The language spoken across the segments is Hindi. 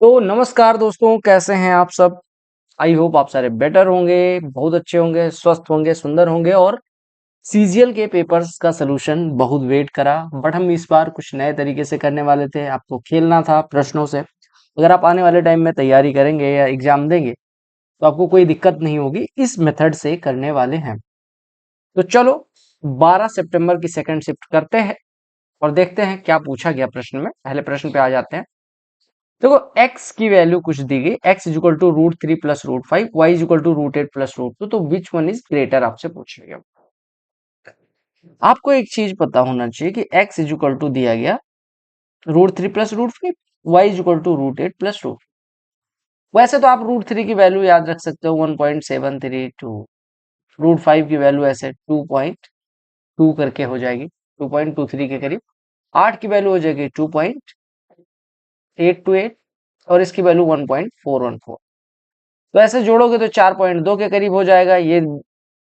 तो नमस्कार दोस्तों, कैसे हैं आप सब। आई होप आप सारे बेटर होंगे, बहुत अच्छे होंगे, स्वस्थ होंगे, सुंदर होंगे। और सीजीएल के पेपर्स का सलूशन बहुत वेट करा, बट हम इस बार कुछ नए तरीके से करने वाले थे। आपको खेलना था प्रश्नों से। अगर आप आने वाले टाइम में तैयारी करेंगे या एग्जाम देंगे तो आपको कोई दिक्कत नहीं होगी, इस मेथड से करने वाले हैं। तो चलो 12 सितंबर की सेकंड शिफ्ट करते हैं और देखते हैं क्या पूछा गया प्रश्न में। पहले प्रश्न पे आ जाते हैं। देखो, x की वैल्यू कुछ दी गई, x is equal to √3 plus √5, y is equal to √8 plus √2। तो विच वन इज ग्रेटर आपसे पूछा गया। आपको एक चीज पता होना चाहिए कि x इज इक्वल टू दिया गया √3 plus √5, y is equal to √8 plus √2। वैसे तो आप √3 की वैल्यू याद रख सकते हो 1.732, √5 की वैल्यू ऐसे 2.2 करके हो जाएगी, 2.23 के करीब। 8 की वैल्यू हो जाएगी 2.828 और इसकी वैल्यू 1.414। तो ऐसे जोड़ोगे तो 4.2 के करीब हो जाएगा। ये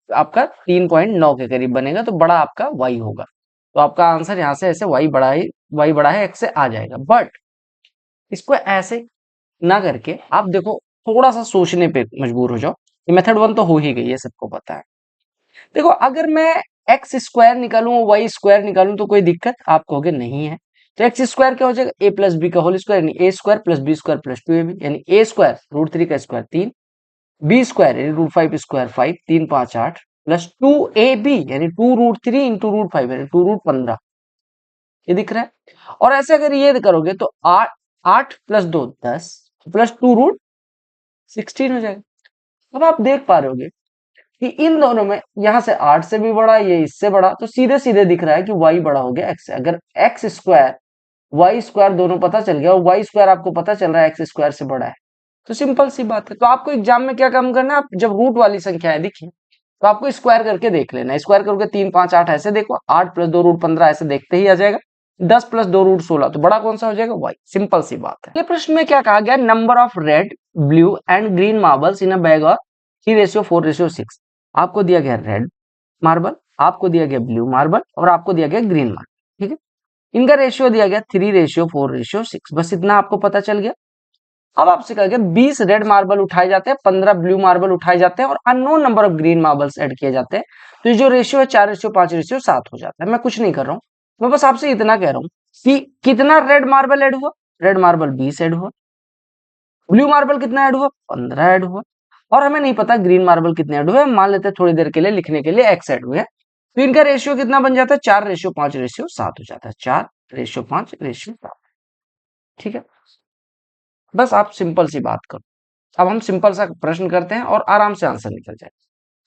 आपका 3.9 के करीब बनेगा, तो बड़ा आपका y होगा। तो आपका आंसर यहाँ से ऐसे y बड़ा है x से आ जाएगा। बट इसको ऐसे ना करके आप देखो, थोड़ा सा सोचने पे मजबूर हो जाओ। ये मेथड वन तो हो ही गई है, सबको पता है। देखो, अगर मैं एक्स स्क्वायर निकालूं, वाई स्क्वायर निकालूं तो कोई दिक्कत? आप कहोगे नहीं है। तो एक्स स्क्वायर क्या हो जाएगा? ए प्लस बी का होल स्क्वायर, यानी A square plus B square plus 2ab, यानी ए स्क्वायर √3 का स्क्वायर 3, बी स्क्वायर यानी √5 स्क्वायर 5, 3 5 8 प्लस 2ab यानी 2√3 इंटू √5 यानी 2√15। ये दिख रहा है। और ऐसे अगर ये करोगे तो 8 8 प्लस 2 10 प्लस 2√16 हो जाएगा। अब आप देख पा रहे होगे कि इन दोनों में यहां से 8 से भी बड़ा, ये इससे बड़ा, तो सीधे सीधे दिख रहा है कि y बड़ा हो गया x से। अगर एक्स स्क्वायर वाई स्क्वायर दोनों पता चल गया और वाई स्क्वायर आपको पता चल रहा है एक्स स्क्वायर से बड़ा है, तो सिंपल सी बात है। तो आपको एग्जाम में क्या काम करना है? आप जब रूट वाली संख्याएं दिखी तो आपको स्क्वायर करके देख लेना। स्क्वायर करोगे 3 5 8 ऐसे देखो, 8 प्लस 2 √15 ऐसे देखते ही आ जाएगा। 10 प्लस 2 √16, तो बड़ा कौन सा हो जाएगा? वाई। सिंपल सी बात है। ये प्रश्न में क्या कहा गया? Number of red blue and green marbles in a bag और 3:4:6। आपको दिया गया रेड मार्बल, आपको दिया गया ब्लू मार्बल और आपको दिया गया ग्रीन मार्बल। ठीक है, इनका रेशियो दिया गया 3:4:6। बस इतना आपको पता चल गया। अब आपसे कहा गया 20 रेड मार्बल उठाए जाते हैं, 15 ब्लू मार्बल उठाए जाते हैं और unknown number of green marbles add किए जाते हैं। तो ये जो रेशियो है 4:5:7 हो जाता है। मैं कुछ नहीं कर रहा हूं, मैं बस आपसे इतना कह रहा हूं कि कितना रेड मार्बल ऐड हुआ? रेड मार्बल 20 ऐड हुआ। ब्लू मार्बल कितना ऐड हुआ? 15 ऐड हुआ। और हमें नहीं पता ग्रीन मार्बल कितने ऐड हुए, मान लेते हैं थोड़ी देर के लिए लिखने के लिए एक्स ऐड हुए। तो इनका रेशियो कितना बन जाता है? 4:5:7 हो जाता है। 4:5:7। ठीक है, बस आप सिंपल सी बात करो। अब हम सिंपल सा प्रश्न करते हैं और आराम से आंसर निकल जाए।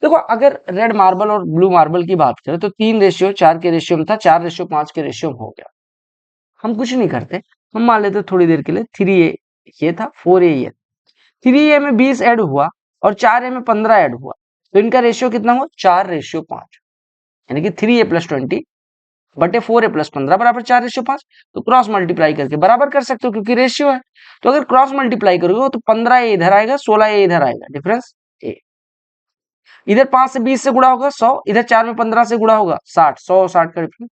देखो, अगर रेड मार्बल और ब्लू मार्बल की बात करें तो 3:4 के रेशियो में था, 4:5 के रेशियो में हो गया। हम कुछ नहीं करते, हम मान लेते थोड़ी देर के लिए 3a ये था, 4a ये। 3a में 20 ऐड हुआ और 4a में 15 ऐड हुआ, तो इनका रेशियो कितना हुआ? 4:5, यानी कि 3a+20 बटे 4a+15 बराबर 4:5। तो क्रॉस मल्टीप्लाई करके बराबर कर सकते हो क्योंकि रेशियो है। तो अगर क्रॉस मल्टीप्लाई करोगे तो 15a इधर आएगा, 16a इधर आएगा, डिफरेंस ए। इधर 5 से 20 से गुणा होगा 100, इधर 4 में 15 से गुणा होगा 60, 100 60 का डिफरेंस।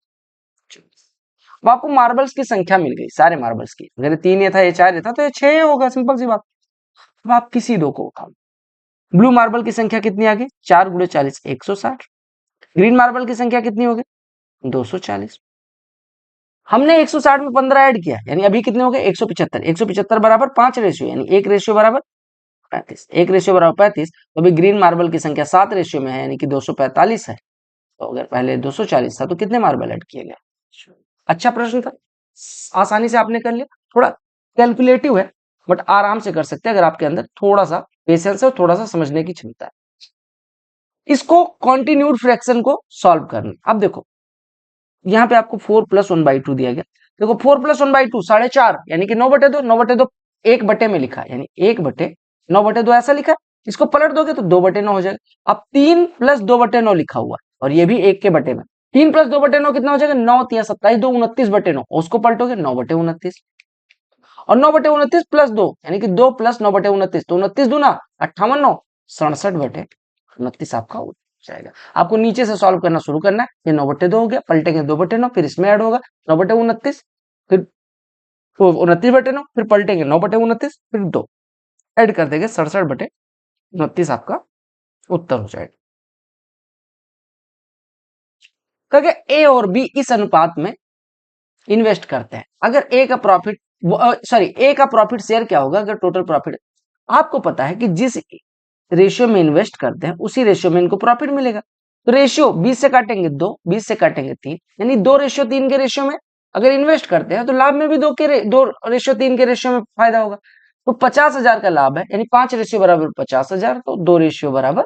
अब आपको मार्बल्स की संख्या मिल गई, सारे मार्बल्स की। अगर 3 ये था, ये 4 ये था, तो ये 6 होगा, सिंपल सी बात। अब आप किसी दो को उठाओ। ब्लू मार्बल की संख्या कितनी आ गई? 4 × 40 160। ग्रीन मार्बल की संख्या कितनी हो गई? 240। हमने 160 में 15 ऐड किया, यानी अभी कितने हो गए? 175। 175 बराबर 5 रेशियो, यानी 1 रेशियो बराबर 35। 1 रेशियो बराबर 35। तो अभी ग्रीन मार्बल की संख्या 7 रेशियो में है, यानी कि 245 है। तो अगर पहले 240 था तो कितने मार्बल ऐड किए गए? अच्छा प्रश्न था, आसानी से आपने कर लिया। थोड़ा कैलकुलेटिव है, बट आराम से कर सकते हैं अगर आपके अंदर थोड़ा सा पेशेंस है और थोड़ा सा समझने की क्षमता है। इसको कॉन्टिन्यूड फ्रैक्शन को सॉल्व करना। अब देखो, यहाँ पे आपको 4 + 1/2 दिया गया। देखो 4 + 1/2 4.5, यानी कि 9/2। 9/2 एक बटे में लिखा है, यानी 1/9/2 ऐसा लिखा है। इसको पलट दोगे तो 2/9 हो जाएगा। अब 3 + 2/9 लिखा हुआ है और ये भी 1 के बटे में। 3 + 2/9 कितना हो जाएगा? 9 × 27 2 29/9। उसको पलटोगे 9/29 और 9/29 + 2 यानी कि 2 + 9/29, तो 29 दूना 58, 9 67/29 आपका हो जाएगा। आपको नीचे से सॉल्व करना शुरू करना है। ये 9/2 हो गया, पलटेंगे 2/9, फिर इसमें ऐड होगा 9/29, फिर तो 29/9, फिर पलटेंगे 9/29, फिर 2 ऐड कर देंगे 67/29 आपका उत्तर हो जाएगा। क्योंकि ए और बी इस अनुपात में इन्वेस्ट करते हैं। अगर ए का प्रॉफिट, सॉरी, ए का प्रॉफिट शेयर क्या होगा अगर टोटल प्रॉफिट, आपको पता है कि जिस रेशियो में इन्वेस्ट करते हैं उसी रेशियो में इनको प्रॉफिट मिलेगा। तो रेशियो 20 से काटेंगे 2, 20 से काटेंगे 3, यानी 2:3 के रेशियो में अगर इन्वेस्ट करते हैं तो लाभ में भी 2:3 के रेशियो में फायदा होगा। तो 50,000 का लाभ है, यानी 5 रेशियो बराबर 50,000, तो 2 रेशियो बराबर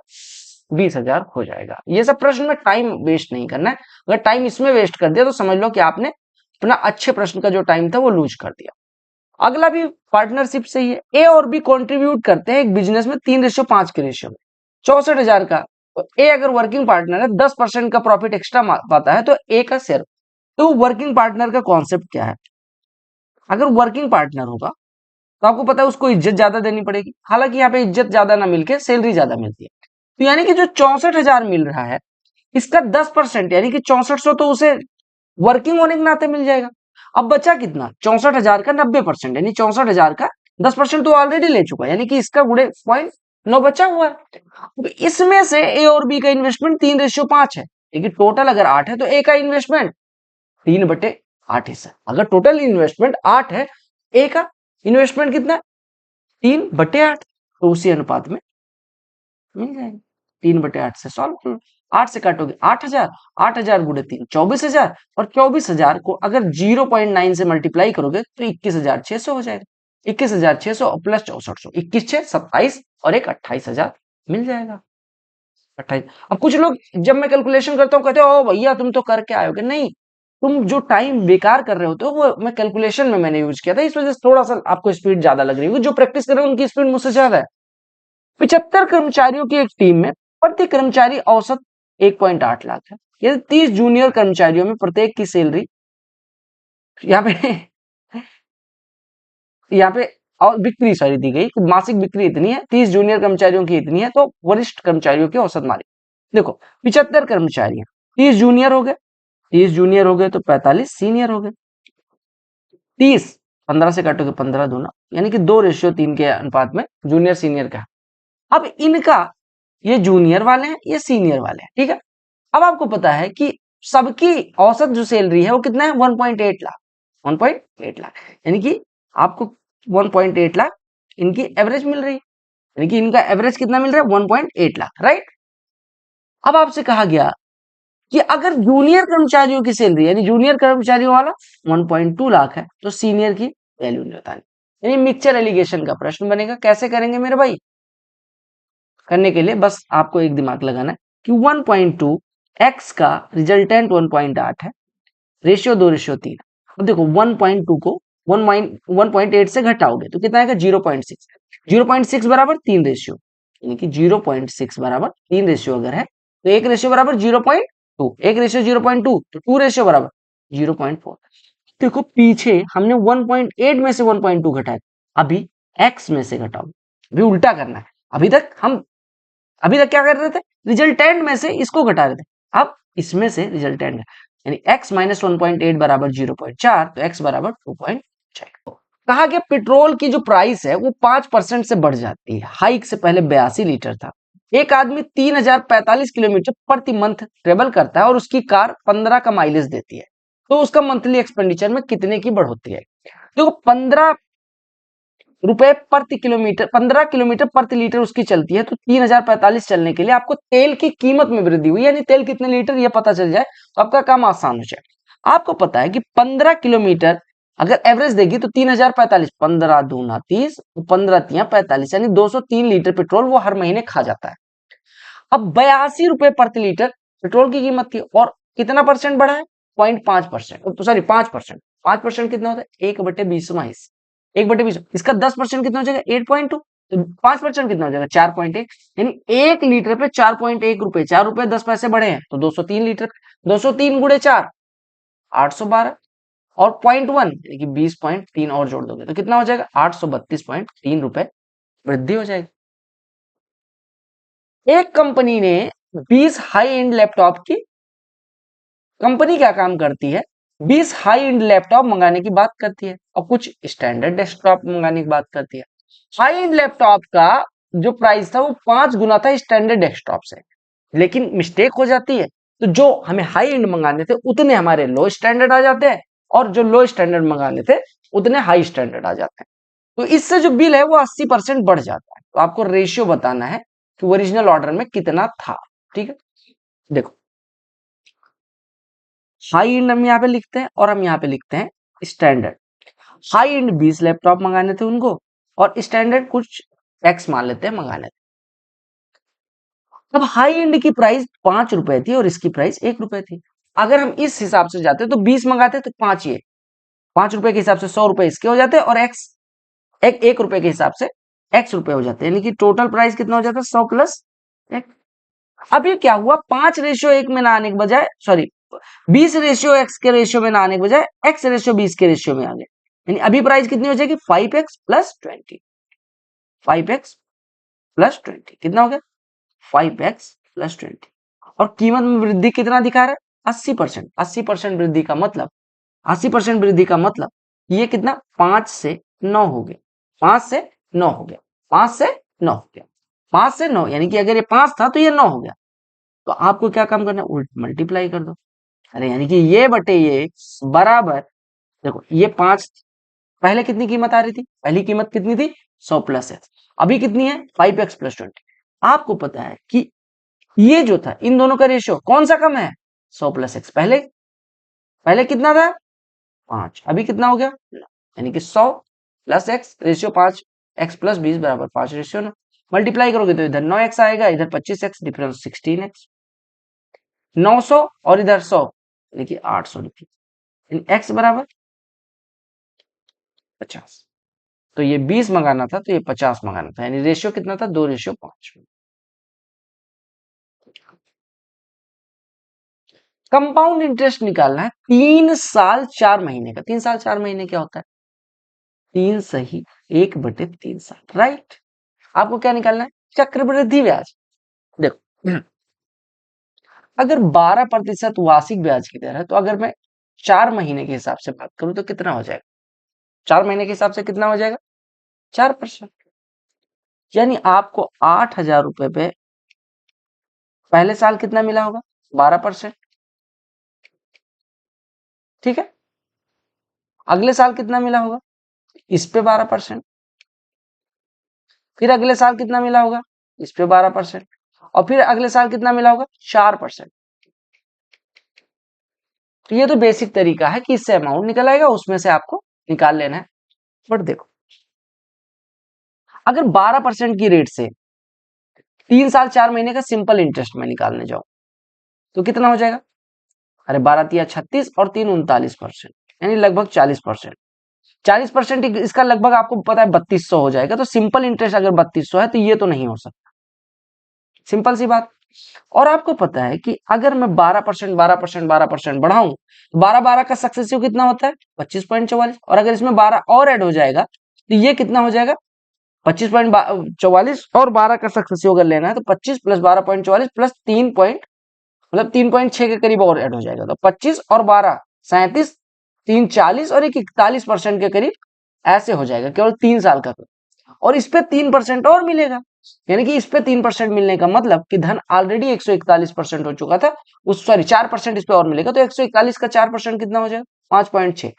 20,000 हो जाएगा। ये सब प्रश्न में टाइम वेस्ट नहीं करना है। अगर टाइम इसमें वेस्ट कर दिया तो समझ लो कि आपने अपना अच्छे प्रश्न का जो टाइम था वो लूज कर दिया। अगला भी पार्टनरशिप से ही है। ए और बी कंट्रीब्यूट करते हैं एक बिजनेस में 3:5 के रेशियो में 64,000 का। तो ए अगर वर्किंग पार्टनर है, 10% का प्रॉफिट एक्स्ट्रा पाता है तो ए का शेयर। तो वर्किंग पार्टनर का कॉन्सेप्ट क्या है? अगर वर्किंग पार्टनर होगा तो आपको पता है उसको इज्जत ज्यादा देनी पड़ेगी। हालांकि यहाँ पे इज्जत ज्यादा ना मिलके सैलरी ज्यादा मिलती है। तो यानी कि जो 64,000 मिल रहा है इसका 10% यानी कि 6400 तो उसे वर्किंग होने के नाते मिल जाएगा। अब बचा कितना? 64,000 का 90%, यानी 64,000 का 10% तो ऑलरेडी ले चुका है, यानी कि इसका गुणे 0.9 बचा हुआ है। तो इसमें से ए और बी का इन्वेस्टमेंट 3:5 है, लेकिन टोटल अगर 8 है तो ए का इन्वेस्टमेंट 3/8 हिस्सा। अगर टोटल इन्वेस्टमेंट 8 है, ए का इन्वेस्टमेंट कितना है? 3/8, तो उसी अनुपात में मिल जाएगा। 3/8 से सॉल्व करो। 8 से काटोगे 8,000, 8,000 गुणे 3 24,000, और 24,000 को अगर 0.9 से मल्टीप्लाई करोगे तो 21,600 हो जाएगा। 21,600 प्लस 6400, 21 6 27 और एक 28,000 मिल जाएगा। 28। अब कुछ लोग जब मैं कैलकुलेशन करता हूँ कहते हो ओ भैया तुम तो करके आयोगे। नहीं, तुम जो टाइम बेकार कर रहे होते हो वो मैं कैलकुलेशन में मैंने यूज किया था, इस वजह से थोड़ा सा आपको स्पीड ज्यादा लग रही है। जो प्रैक्टिस कर रहे हैं उनकी स्पीड मुझसे ज्यादा है। 75 कर्मचारियों की एक टीम में प्रति कर्मचारी औसत 1.8 लाख है। यदि 30 जूनियर कर्मचारियों में प्रत्येक की सैलरी, यहाँ पे यहाँ पे और बिक्री सॉरी दी गई कि मासिक बिक्री इतनी है, 30 जूनियर कर्मचारियों की इतनी है, तो वरिष्ठ कर्मचारियों की औसत मारी। देखो 75 कर्मचारी, 30 जूनियर हो गए, 30 जूनियर हो गए तो 45 सीनियर हो गए। 30 15 से काटोगे 15 दूना, यानी कि 2:3 के अनुपात में जूनियर सीनियर का। अब इनका, ये जूनियर वाले हैं ये सीनियर वाले हैं, ठीक है। अब आपको पता है कि सबकी औसत जो सैलरी है वो कितना है? 1.8 लाख। 1.8 लाख, यानी कि आपको 1.8 लाख इनकी एवरेज मिल रही है, यानी कि इनका एवरेज कितना मिल रहा है? 1.8 लाख, राइट। अब आपसे कहा गया कि अगर जूनियर कर्मचारियों की सैलरी, यानी जूनियर कर्मचारियों वाला 1.2 लाख है, तो सीनियर की वैल्यू नहीं बतानी। यानी मिक्सचर एलिगेशन का प्रश्न बनेगा। कैसे करेंगे मेरे भाई? करने के लिए बस आपको एक दिमाग लगाना है कि 1.2 x का रिजल्टेंट 1.8 है, रेशियो 2:3। अब देखो 1.2 को 1.8 से घटाओगे तो कितना आएगा? 0.6। 0.6 बराबर 3 रेशियो, यानी कि 0.6 बराबर 3 रेशियो अगर है तो एक रेशियो बराबर 0.2, एक रेशियो 0.2 तो 2 रेशियो बराबर 0.4। देखो पीछे हमने 1.8 में से 1.2 घटाया, अभी x में से घटाओ, अभी उल्टा करना है। अभी तक क्या कर रहे थे? रिजल्टेंट में से इसको घटा रहे थे, अब इसमें से रिजल्टेंट, यानी x माइनस 1.8 बराबर 0.4, तो x बराबर 2.4। कहा गया पेट्रोल की जो प्राइस है वो 5% से बढ़ जाती है। हाइक से पहले 82 लीटर था। एक आदमी 3045 किलोमीटर प्रति मंथ ट्रेवल करता है और उसकी कार 15 का माइलेज देती है, तो उसका मंथली एक्सपेंडिचर में कितने की बढ़ोतरी है? देखो 15 रुपए प्रति किलोमीटर, 15 किलोमीटर प्रति लीटर उसकी चलती है, तो 3045 चलने के लिए आपको तेल की कीमत में वृद्धि हुई, यानी तेल कितने लीटर ये पता चल जाए तो आपका काम आसान हो जाए। आपको पता है कि 15 किलोमीटर अगर एवरेज देगी तो 3045, 15 दूना 30, 15 तिया 45, यानी 203 लीटर पेट्रोल वो हर महीने खा जाता है। अब 82 रुपए प्रति लीटर पेट्रोल की कीमत थी और कितना परसेंट बढ़ा है? 0.5%, सॉरी 5%। 5% कितना होता है? 1/20 हिस्सा, 1/20। इसका 10% कितना हो जाएगा? 8.2। तो 5% कितना हो जाएगा? 4.1, यानी 1 लीटर पे 4.1 रुपए, 4 रुपए 10 पैसे बढ़े हैं तो 203 लीटर, 203 गुणे 4 812, और 0.1 यानी कि 20.3 और जोड़ दोगे तो कितना हो जाएगा? 832.3 रुपए वृद्धि हो जाएगी। एक कंपनी ने 20 हाई एंड लैपटॉप की, कंपनी क्या काम करती है? 20 हाई एंड लैपटॉप मंगाने की बात करती है। और कुछ स्टैंडर्ड डेस्कटॉप मंगाने की बात करती है। हाई एंड लैपटॉप का जो प्राइस था वो 5 गुना था स्टैंडर्ड डेस्कटॉप से, लेकिन मिस्टेक हो जाती है, तो जो हमें हाई एंड मंगाने थे उतने हमारे लो स्टैंडर्ड आ जाते हैं, और जो लो स्टैंडर्ड मंगाने थे उतने हाई स्टैंडर्ड आ जाते हैं। तो इससे जो बिल है वो 80% बढ़ जाता है। तो आपको रेशियो बताना है कि ओरिजिनल ऑर्डर में कितना था। ठीक है, देखो हाई एंड हम यहाँ पे लिखते हैं और हम यहाँ पे लिखते हैं स्टैंडर्ड। हाई एंड 20 लैपटॉप मंगाने थे उनको, और स्टैंडर्ड कुछ एक्स मान लेते हैं मंगाने थे। अब हाई एंड की प्राइस 5 रुपए थी और इसकी प्राइस 1 रुपए थी। अगर हम इस हिसाब से जाते तो 20 मंगाते तो 5 ये 5 रुपए के हिसाब से 100 रुपए इसके हो जाते, और एक्स 1 रुपए के हिसाब से एक्स रुपए हो जाते, यानी कि टोटल प्राइस कितना हो जाता, 100 प्लस एक। अब ये क्या हुआ, 5:1 में ना आने के बजाय, सॉरी 20:x के रेशियो में ना आने के बजाय x:20 के रेशियो में आ गए, यानी अभी प्राइस कितनी हो जाएगी 5x प्लस 20। 5x प्लस 20 कितना हो गया 5x प्लस 20। और कीमत में वृद्धि कितना दिखा रहा है 80%। 80% वृद्धि का मतलब 80% वृद्धि का मतलब ये कितना 5 से 9 हो गया, 5 से 9 हो गया, 5 से 9 हो गया, 5 से 9, यानी कि अगर ये 5 था तो ये 9 हो गया। तो आपको क्या काम करना है, उल्ट मल्टीप्लाई कर दो। अरे यानी कि ये बटे ये बराबर, देखो ये 5 पहले कितनी कीमत आ रही थी, पहली कीमत कितनी थी 100 प्लस एक्स, अभी कितनी है 5x प्लस 20। आपको पता है कि ये जो था इन दोनों का रेशियो कौन सा कम है 100 प्लस एक्स। पहले पहले कितना था 5, अभी कितना हो गया, यानी कि 100 plus x ratio 5, x plus 20 बराबर 5 रेशियो 9। मल्टीप्लाई करोगे तो इधर 9x आएगा, इधर 25x, डिफरेंस 16x। 900 और इधर 100, यानी कि 800 लिखिए, एक्स बराबर 50। तो ये 20 मंगाना था तो ये 50 मंगाना था, यानी रेशियो कितना था 2:5। कंपाउंड इंटरेस्ट निकालना है 3 साल 4 महीने का। 3 साल 4 महीने क्या होता है 3 सही 1/3 साल, राइट। आपको क्या निकालना है चक्रवृद्धि ब्याज। देखो अगर 12% वार्षिक ब्याज की दर है, तो अगर मैं 4 महीने के हिसाब से बात करूं तो कितना हो जाएगा, 4 महीने के हिसाब से कितना हो जाएगा 4%, यानी आपको 8,000 रुपए पे पहले साल कितना मिला होगा 12%। ठीक है, अगले साल कितना मिला होगा इस पे 12%, फिर अगले साल कितना मिला होगा इस पे 12%, और फिर अगले साल कितना मिला होगा 4%। तो ये तो बेसिक तरीका है कि इससे अमाउंट निकल आएगा, उसमें से आपको निकाल लेना है। बट देखो अगर 12% की रेट से 3 साल 4 महीने का सिंपल इंटरेस्ट में निकालने जाओ तो कितना हो जाएगा, अरे 12×3 = 36 और 3 39%, यानी लगभग 40%। 40% इसका लगभग आपको पता है 3200 हो जाएगा। तो सिंपल इंटरेस्ट अगर 3200 है तो ये तो नहीं हो सकता, सिंपल सी बात। और आपको पता है कि अगर मैं 12% 12% 12% बढ़ाऊं, 12 का सक्सेसिव कितना होता है 25.44, और अगर इसमें 12 और ऐड हो जाएगा तो ये कितना हो जाएगा 25.44, और 12 का सक्सेसिव अगर लेना है तो 25 प्लस 12.44 प्लस 3 मतलब 3.6 के करीब और ऐड हो जाएगा। तो 25 और 12 37, 3 40 और एक 41% के करीब ऐसे हो जाएगा केवल 3 साल का। और इस पे 3% और मिलेगा, यानी कि इस पे 3% मिलने का मतलब कि धन ऑलरेडी 141% हो चुका था, उस सॉरी 4% इस पे और मिलेगा, तो 141 का 4% कितना हो जाएगा 5.6।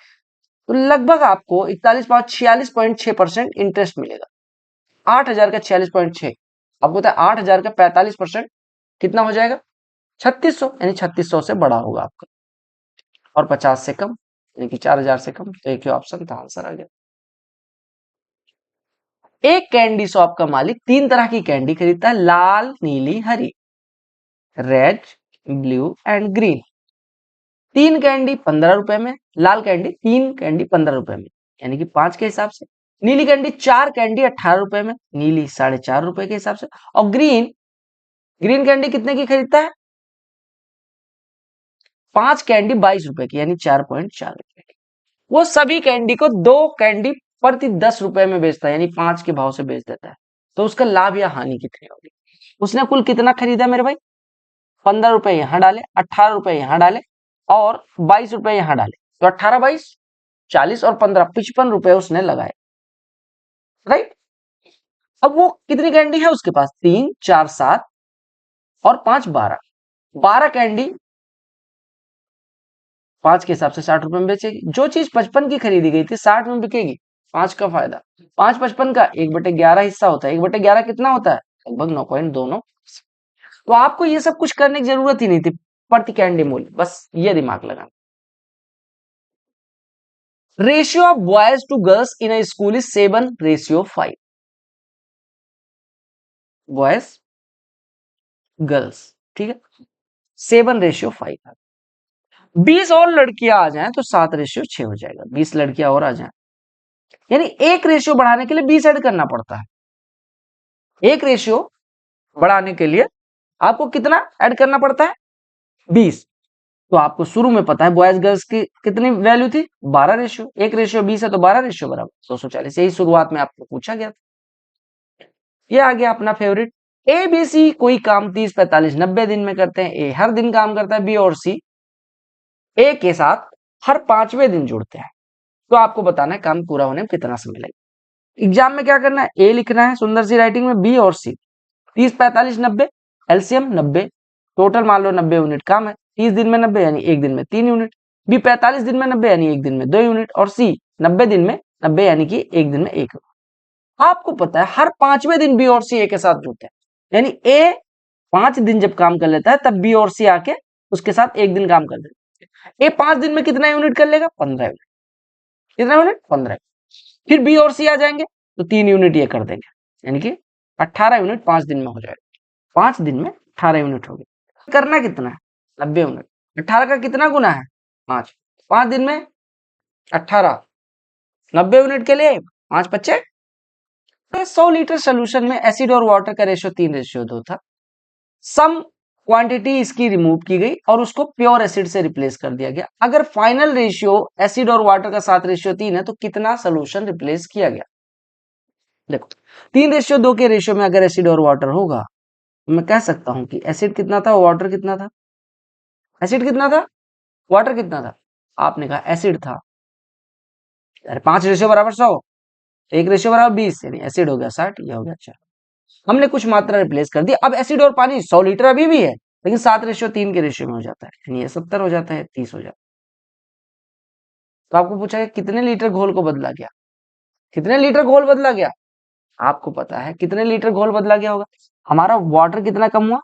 तो लगभग आपको 46.6% इंटरेस्ट मिलेगा। 8,000 का 46.6, आपको पता है 8,000 का 45% कितना हो जाएगा 3600, यानी 3600 से बड़ा होगा आपका, और 50 से कम यानी कि 4,000 से कम। तो एक ही ऑप्शन था, आंसर आ गया। एक कैंडी शॉप का मालिक 3 तरह की कैंडी खरीदता है, लाल नीली हरी, red blue and green. 3 candy 15 रुपए में, लाल कैंडी 3 कैंडी 15 रुपए में, यानी कि 5 के हिसाब से। नीली कैंडी 4 कैंडी 18 रुपए में, नीली 4.5 रुपए के हिसाब से। और ग्रीन ग्रीन कैंडी कितने की खरीदता है 5 कैंडी 22 रुपए की, यानी 4.4 रुपए की। वो सभी कैंडी को 2 कैंडी प्रति 10 रुपए में बेचता है, यानी 5 के भाव से बेच देता है। तो उसका लाभ या हानि कितनी होगी, उसने कुल कितना खरीदा मेरे भाई 15 रुपए यहां डाले, 18 रुपए यहां डाले और 22 रुपए यहां डाले, तो 18 22 40 और 15 55 रुपए उसने लगाए, राइट। अब वो कितनी कैंडी है उसके पास, 3 4 7 और 5 12, 12 कैंडी 5 के हिसाब से 60 रुपए में बेचेगी। जो चीज 55 की खरीदी गई थी 60 में बिकेगी, 5 का फायदा। 5 55 का 1/11 हिस्सा होता है, 1/11 कितना होता है, लगभग 9.29। तो आपको ये सब कुछ करने की जरूरत ही नहीं थी, प्रति कैंडी मूल्य, बस ये दिमाग लगाना। Ratio of boys to girls in a school is 7:5, boys girls, ठीक है, 7:5। 20 और लड़कियां आ जाएं तो 7:6 हो जाएगा, 20 लड़कियां और आ जाएं, यानी एक रेशियो बढ़ाने के लिए 20 ऐड करना पड़ता है। एक रेशियो बढ़ाने के लिए आपको कितना ऐड करना पड़ता है, 20। तो आपको शुरू में पता है बॉयज गर्ल्स की कितनी वैल्यू थी, 12 रेशियो, एक रेशियो 20 है तो 12 रेशियो बराबर 240, यही शुरुआत में आपको पूछा गया था। ये आ गया अपना फेवरेट। ए बी सी कोई काम 30 45 90 दिन में करते हैं। ए हर दिन काम करता है, बी और सी ए के साथ हर 5वें दिन जुड़ते हैं। तो आपको बताना है काम पूरा होने में कितना समय लगेगा। एग्जाम में क्या करना है, ए लिखना है सुंदर सी राइटिंग में, बी और सी 30 45 90 एलसीएम 90, टोटल मान लो 90 यूनिट काम है, 30 दिन में 90 यानी एक दिन में 3 यूनिट, बी 45 दिन में 90 यानी एक दिन में 2 यूनिट, और सी 90 दिन में 90 यानी कि एक दिन में 1 यूनिट। आपको पता है हर 5वें दिन बी और सी ए के साथ जुड़ते हैं, यानी ए 5 दिन जब काम कर लेता है तब बी और सी आके उसके साथ एक दिन काम कर देते हैं। ए 5 दिन में कितना यूनिट कर लेगा, 15 यूनिट, कितना यूनिट 15। फिर बी और सी आ जाएंगे तो 3 यूनिट ये कर देंगे, यानी कि 18 यूनिट 5 दिन में हो जाएगा, 5 दिन में 18 यूनिट हो गया। करना कितना है, 90 यूनिट, 18 का कितना गुना है 5, 5 दिन में 18, 90 यूनिट के लिए 5 बच्चे। 100 लीटर सोल्यूशन में एसिड और वाटर का रेशियो 3:2 था। सम क्वांटिटी इसकी रिमूव की गई और उसको प्योर एसिड से रिप्लेस कर दिया गया। अगर फाइनल रेशियो एसिड और वाटर का 7:3 है तो कितना सोल्यूशन रिप्लेस किया गया। देखो 3:2 के रेशियो में अगर एसिड और वाटर होगा तो मैं कह सकता हूं कि एसिड कितना था, वाटर कितना था, एसिड कितना था, वाटर कितना था। आपने कहा एसिड था, अरे 5 रेशियो बराबर 100, 1 रेशियो बराबर 20, यानी एसिड हो गया 60, ये हो गया 4। हमने कुछ मात्रा रिप्लेस कर दी। अब एसिड और पानी 100 लीटर अभी भी है, लेकिन 7:3 के रेशियो में हो जाता है, यानी ये 70 हो जाता है, 30 हो जाता है। तो आपको पूछा है कितने लीटर घोल को बदला गया, कितने लीटर घोल बदला गया। आपको पता है कितने लीटर घोल बदला गया होगा, हमारा वाटर कितना कम हुआ,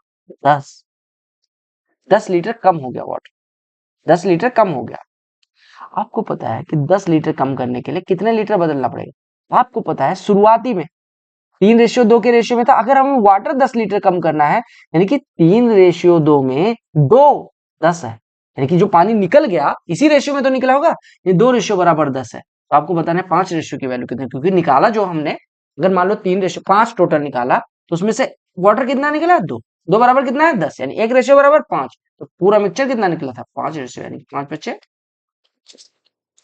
10 लीटर कम हो गया वाटर, 10 लीटर कम हो गया। आपको पता है कि 10 लीटर कम करने के लिए कितने लीटर बदलना पड़ेगा। आपको पता है शुरुआती में 3:2 के रेशियो में था, अगर हमें वाटर 10 लीटर कम करना है, यानी कि 3:2 में 2 10 है, यानी कि जो पानी निकल गया इसी रेशियो में तो निकला होगा, ये 2 रेशियो बराबर 10 है। तो आपको बताना है 5 रेशियो की वैल्यू कितनी, क्योंकि निकाला जो हमने, अगर मान लो 3:5 टोटल निकाला तो उसमें से वाटर कितना निकला, 2, 2 बराबर कितना है 10, यानी 1 रेशियो बराबर 5, तो पूरा मिक्सचर कितना निकला था 5 रेशियो, यानी 5 बच्चे।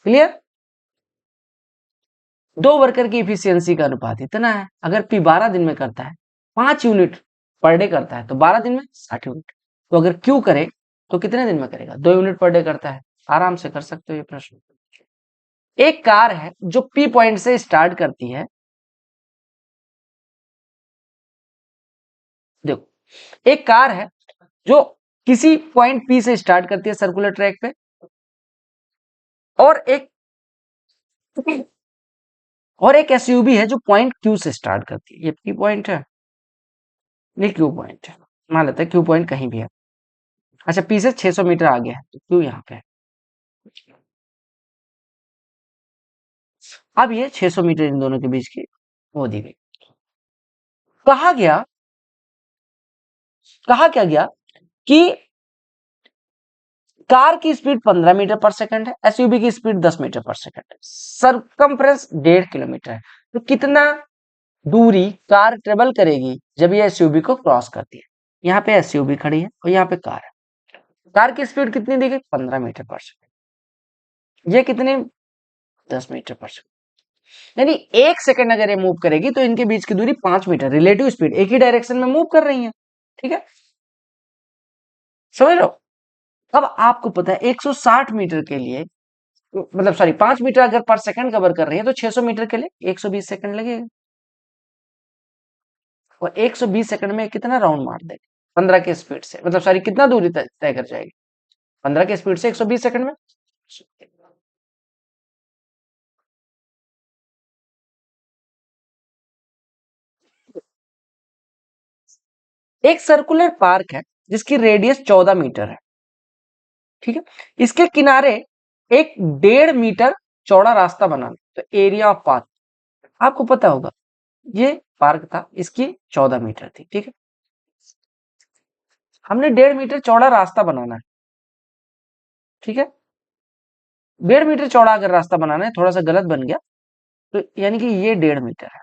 क्लियर। 2 वर्कर की इफिशियंसी का अनुपात इतना है, अगर पी 12 दिन में करता है 5 यूनिट पर डे करता है तो 12 दिन में 60 यूनिट, तो अगर क्यू करे तो कितने दिन में करेगा, 2 यूनिट पर डे करता है। आराम से कर सकते हो ये प्रश्न। एक कार है जो पी पॉइंट से स्टार्ट करती है, देखो एक कार है जो किसी पॉइंट पी से स्टार्ट करती है सर्कुलर ट्रैक पे, और एक एसयूवी है जो पॉइंट क्यू से स्टार्ट करती है। ये पी पॉइंट है, ये क्यू पॉइंट है, मान लेते हैं क्यू पॉइंट कहीं भी है। अच्छा पी से 600 मीटर आगे है तो क्यू यहाँ पे है। अब ये 600 मीटर इन दोनों के बीच की वो दी गई। कहा गया, कहा क्या गया कि कार की स्पीड 15 मीटर पर सेकंड है, एसयूवी की स्पीड 10 मीटर पर सेकंड है, सरकमफ्रेंस 1.5 किलोमीटर है। तो कितना दूरी कार ट्रेवल करेगी जब ये एसयूवी को क्रॉस करती है। यहाँ पे एसयूवी खड़ी है और यहाँ पे कार है, कार की स्पीड कितनी दी गई 15 मीटर पर सेकंड, ये कितने 10 मीटर पर सेकंड, यानी 1 सेकंड अगर ये मूव करेगी तो इनके बीच की दूरी 5 मीटर, रिलेटिव स्पीड एक ही डायरेक्शन में मूव कर रही है। ठीक है, समझ लो। अब आपको पता है 160 मीटर के लिए मतलब सॉरी 5 मीटर अगर पर सेकंड कवर कर रही है तो 600 मीटर के लिए 120 सेकंड लगेगा। और 120 सेकंड में कितना राउंड मार देगा 15 के स्पीड से, मतलब सॉरी कितना दूरी तय तय कर जाएगी 15 के स्पीड से 120 सेकंड में। एक सर्कुलर पार्क है जिसकी रेडियस 14 मीटर है, ठीक है। इसके किनारे एक 1.5 मीटर चौड़ा रास्ता बनाना, तो एरिया ऑफ पार्क आपको पता होगा। ये पार्क था, इसकी 14 मीटर थी, ठीक है। हमने 1.5 मीटर चौड़ा रास्ता बनाना है, ठीक है। 1.5 मीटर चौड़ा अगर रास्ता बनाना है, थोड़ा सा गलत बन गया, तो यानी कि ये 1.5 मीटर है।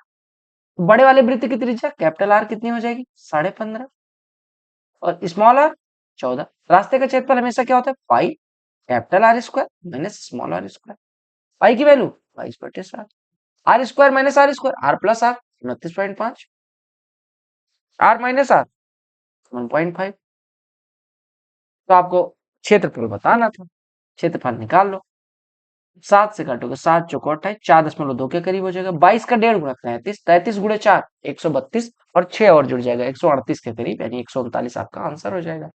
बड़े वाले वृत्त की त्रिज्या कैपिटल आर कितनी हो जाएगी 15.5, और स्मॉल आर 14। रास्ते का क्षेत्रफल हमेशा क्या होता है pi capital R square minus small R square. Pi की value 22/7, R square minus R square, R plus R 29.5, R minus R 1.5। तो आपको क्षेत्रफल बताना था, क्षेत्रफल निकाल लो। 7 से काटोगे 7 चौको 28, 4.2 के करीब हो जाएगा। 22 का 1.5 गुणा 33, 33 गुणे 4 132, और 6 और जुड़ जाएगा 138 के करीब, यानी 139 आपका आंसर हो जाएगा।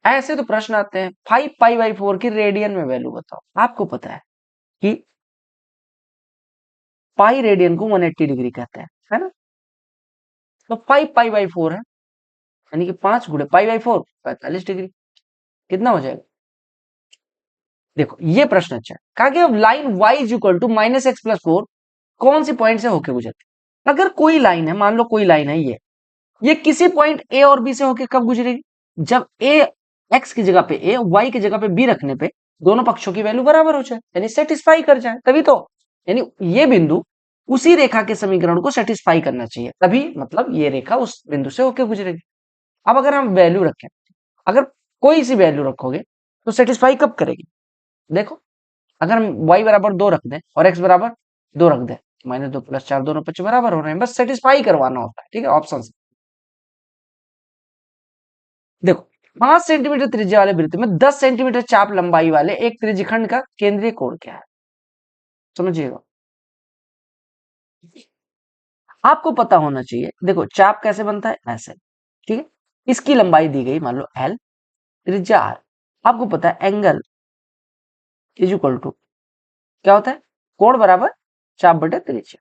ऐसे तो प्रश्न आते हैं 5 पाई/4 की रेडियन में वैल्यू बताओ। आपको पता है कि पाई रेडियन को 180 डिग्री कहते हैं, है ना। तो 5 पाई/4 है, यानी कि 5 गुणे पाई/4 45 डिग्री, कितना हो जाएगा। देखो ये प्रश्न अच्छा है, कहा कि अब line y is equal to -x+4 कौन सी पॉइंट से होके गुजरती है। अगर कोई लाइन है, मान लो कोई लाइन है, ये किसी पॉइंट ए और बी से होके कब गुजरेगी, जब ए एक्स की जगह पे ए, वाई की जगह पे बी रखने पे दोनों पक्षों की वैल्यू बराबर हो जाए, यानी सेटिस्फाई कर जाए, तभी तो। यानी ये बिंदु उसी रेखा के समीकरण को सेटिस्फाई करना चाहिए, तभी मतलब ये रेखा उस बिंदु से होके गुजरेगी। अब अगर हम वैल्यू रखें, अगर कोई सी वैल्यू रखोगे तो सेटिस्फाई कब करेगी। देखो अगर हम y बराबर 2 रख दें और x बराबर 2 रख दें, -2 + 4 दोनों पक्ष बराबर हो रहे हैं, बस सेटिस्फाई करवाना होता है, ठीक है। ऑप्शन देखो 5 सेंटीमीटर त्रिज्या वाले वृत्त में 10 सेंटीमीटर चाप लंबाई वाले एक त्रिज्यखंड का केंद्रीय कोण क्या है, समझिएगा। आपको पता होना चाहिए, देखो चाप कैसे बनता है ऐसे, ठीक है। इसकी लंबाई दी गई मान लो l, त्रिज्या r। आपको पता है एंगल इज इक्वल टू क्या होता है, कोण बराबर चाप बटे त्रिज्या,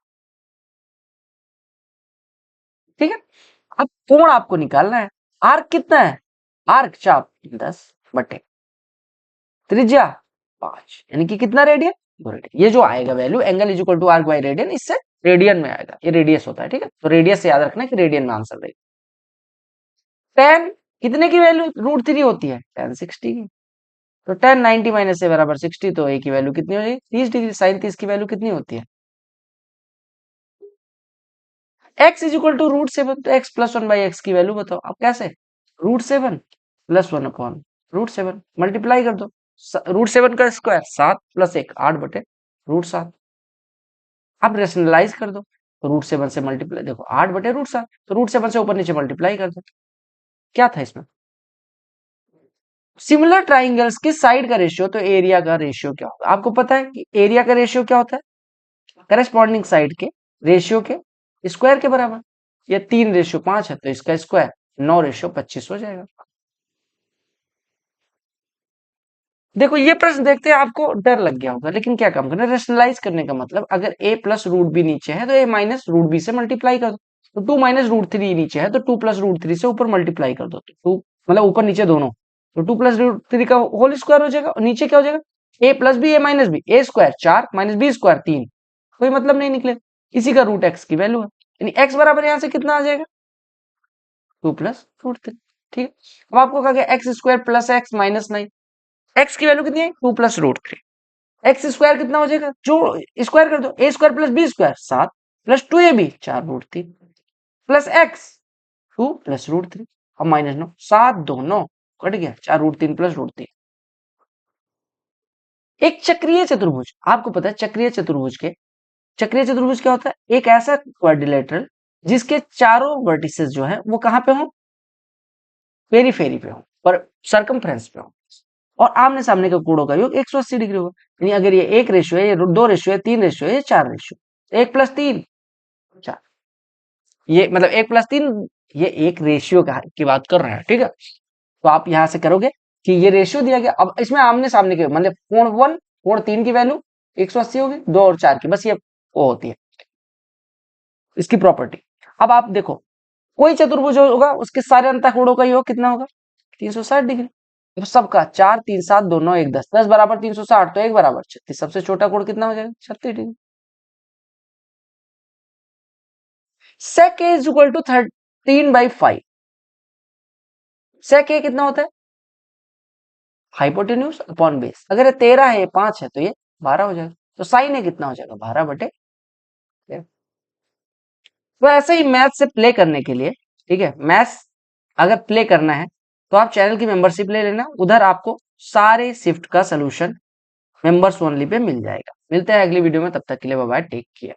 ठीक है। अब कोण आपको निकालना है, आर्क कितना है, आर्क चाप 10 बटे त्रिज्या 5, यानी कि कितना रेडियन 2 रेडियन। ये जो आएगा value angle is equal to arc by radian, इससे रेडियन में आएगा, ये रेडियस होता है, ठीक है। तो रेडियस से याद रखना कि रेडियन में आंसर देगा। टेन कितने की वैल्यू √3 होती है, टेन 60 की। तो टेन 90 माइनस से बराबर 60, तो ए की वैल्यू कितनी हो जाएगी 30 डिग्री। साइन 30 की वैल्यू कितनी होती है, एक्स इज इक्वल टू √7, तो एक्स प्लस 1/x की वैल्यू बताओ। अब कैसे, √7 प्लस 1/√7 मल्टीप्लाई कर दो, √7 का स्क्वायर 7 प्लस 1 8 बटे √7। अब रेशनलाइज कर दो, तो √7 से मल्टीप्लाई, देखो 8 बटे √7, तो √7 से ऊपर नीचे मल्टीप्लाई कर दो। क्या था इसमें, सिमिलर ट्राइंगल्स की साइड का रेशियो, तो एरिया का रेशियो क्या होगा। आपको पता है कि एरिया का रेशियो क्या होता है, करस्पॉन्डिंग साइड के रेशियो के स्क्वायर के बराबर। ये 3:5 है, तो इसका स्क्वायर 9:25 हो जाएगा। देखो ये प्रश्न देखते हैं आपको डर लग गया होगा, लेकिन क्या काम करना है, रेशनलाइज करने का मतलब, अगर a प्लस रूट बी नीचे है तो a माइनस रूट बी से मल्टीप्लाई कर दो। तो 2 माइनस √3 नीचे है तो 2 प्लस √3 से ऊपर मल्टीप्लाई कर दो, तो 2 मतलब ऊपर नीचे दोनों, तो 2 प्लस √3 का होल स्क्वायर हो जाएगा, और नीचे क्या हो जाएगा a plus b, a minus b, a square 4 minus b square 3, कोई मतलब नहीं निकले। इसी का रूट x की वैल्यू है, यानी x बराबर यहाँ से कितना आ जाएगा 2 + √3, ठीक है। अब आपको कहा गया x square plus x minus 9, x की वैल्यू कितनी है 2 + √3, एक्स स्क्वायर कितना हो जाएगा, जो स्क्वायर कर दो, A square plus B square 7 plus 2ab 4√3 plus X 2 + √3, अब -9, 7 2 9 कट गया, 4√3 प्लस √3। एक चक्रीय चतुर्भुज, आपको पता है चक्रीय चतुर्भुज क्या होता है, एक ऐसा क्वाड्रिलेटरल जिसके चारों वर्टिसेस जो है वो कहां पे हो, पेरीफेरी पे हो पर सरकमफ्रेंस पे हो, और आमने सामने के कोणों का योग 180 डिग्री होगा। यानी अगर ये 1 रेशियो है, ये 2 रेशियो है, 3 रेशियो है, ये 4 रेशियो, 1+3 4, ये मतलब 1+3, ये एक रेशियो की बात कर रहे हैं, ठीक है। तो आप यहां से करोगे कि ये रेशियो दिया गया, अब इसमें आमने सामने के मतलब कोण 1 कोण 3 की वैल्यू 180 होगी, 2 और 4 की, बस ये वो होती है इसकी प्रॉपर्टी। अब आप देखो कोई चतुर्भुज होगा उसके सारे अंतःकोणों का योग कितना होगा, 360 डिग्री। तो सबका 4 3 7 2 9 1 10, 10 बराबर 360, तो 1 बराबर 36, सबसे छोटा कोण कितना हो जाएगा, 36 degree. sec a is equal to 13/5। sec a कितना होता है, हाइपोटेन्यूज अपॉन बेस। अगर ये 13 है, 5 है, तो ये 12 हो जाएगा। तो साइन ए कितना हो जाएगा, 12/13। तो ऐसे ही मैथ से प्ले करने के लिए, ठीक है, मैथ अगर प्ले करना है तो आप चैनल की मेंबरशिप ले लेना, उधर आपको सारे शिफ्ट का सोल्यूशन मेंबर्स ओनली पे मिल जाएगा। मिलते हैं अगली वीडियो में, तब तक के लिए बाय बाय, टेक केयर।